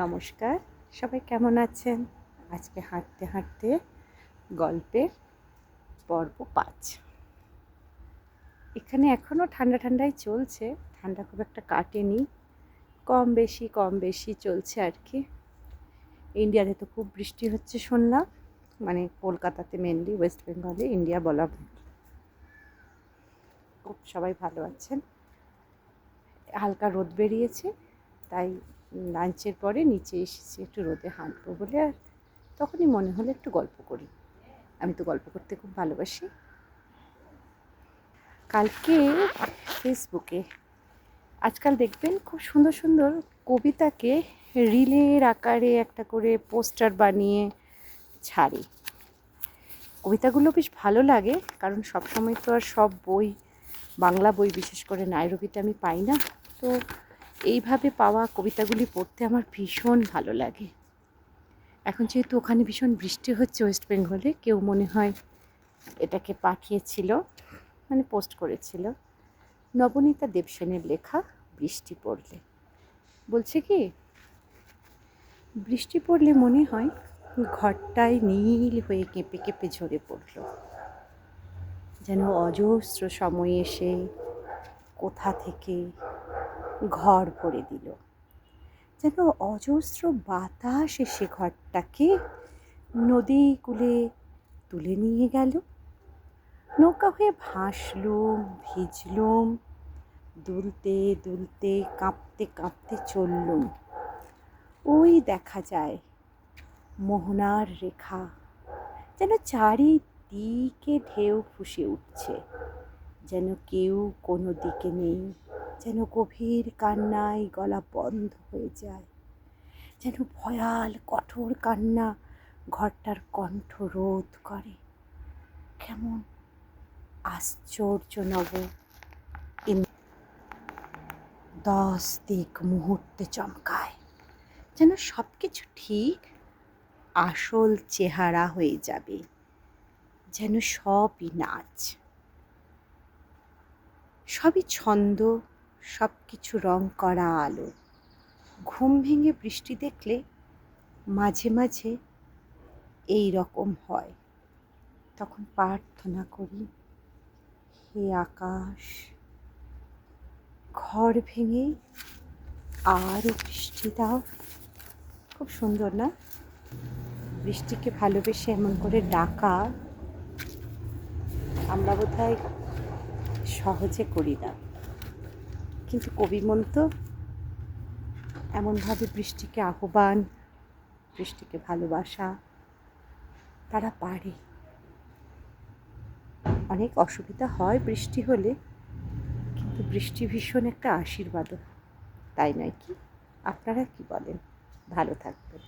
নমস্কার, সবাই কেমন আছেন? আজকে হাঁটতে হাঁটতে গল্পের পর্ব 5। এখানে এখনও ঠান্ডা ঠান্ডাই চলছে, ঠান্ডা খুব একটা কাটেনি, কম বেশি চলছে আর কি। ইন্ডিয়াতে তো খুব বৃষ্টি হচ্ছে শুনলাম, মানে কলকাতাতে মেনলি, ওয়েস্ট বেঙ্গলে, ইন্ডিয়া বলা খুব সবাই ভালো আছেন। হালকা রোদ বেরিয়েছে, তাই লাঞ্চের পরে নিচে এসেছি একটু রোদে হাঁটবো বলে, আর তখনই মনে হলো একটু গল্প করি। আমি তো গল্প করতে খুব ভালোবাসি। কালকে ফেসবুকে আজকাল দেখবেন খুব সুন্দর সুন্দর কবিতাকে রিলের আকারে একটা করে পোস্টার বানিয়ে ছাড়ে। কবিতাগুলো বেশ ভালো লাগে, কারণ সবসময় তো আর সব বই, বাংলা বই বিশেষ করে নাইরবিতে আমি পাই না, তো এইভাবে পাওয়া কবিতাগুলি পড়তে আমার ভীষণ ভালো লাগে। এখন যেহেতু ওখানে ভীষণ বৃষ্টি হচ্ছে ওয়েস্ট বেঙ্গলে, কেউ মনে হয় এটাকে পাঠিয়েছিল, মানে পোস্ট করেছিল, নবনীতা দেবসেনের লেখা বৃষ্টি পড়লে। বলছে কি, বৃষ্টি পড়লে মনে হয় ঘরটায় নীল হয়ে কেঁপে কেঁপে ঝরে পড়ল, যেন অজস্র সময় এসে কোথা থেকে ঘর ভরে দিল, যেন অজস্র বাতাস এসে ঘরটাকে নদী কূলে তুলে নিয়ে গেল। নৌকা হয়ে ভাসলুম, ভিজলুম, দুলতে দুলতে কাঁপতে কাঁপতে চললুম। ওই দেখা যায় মোহনার রেখা, যেন চারিদিকে ঢেউ ফুঁসে উঠছে, যেন কেউ কোনো দিকে নেই, যেন গভীর কান্নায় গলা বন্ধ হয়ে যায়, যেন ভয়াল কঠোর কান্না ঘরটার কণ্ঠ রোধ করে। কেমন আশ্চর্য নব 10 দিক মুহূর্তে চমকায়, যেন সব কিছু ঠিক আসল চেহারা হয়ে যাবে, যেন সবই নাচ, সবই ছন্দ, সব কিছু রং করা আলো। ঘুম ভেঙে বৃষ্টি দেখলে মাঝে মাঝে এই রকম হয়। তখন প্রার্থনা করি, হে আকাশ, ঘর ভেঙে আরও বৃষ্টি দাও। খুব সুন্দর না? বৃষ্টিকে ভালোবেসে এমন করে ডাকা আমরা বোধহয় সহজে করি না, কিন্তু কবি মন তো এমনভাবে বৃষ্টিকে আহ্বান, বৃষ্টিকে ভালোবাসা তারা পারে। অনেক অসুবিধা হয় বৃষ্টি হলে, কিন্তু বৃষ্টি ভীষণ একটা আশীর্বাদও, তাই নয় কি? আপনারা কি বলেন? ভালো থাকবেন।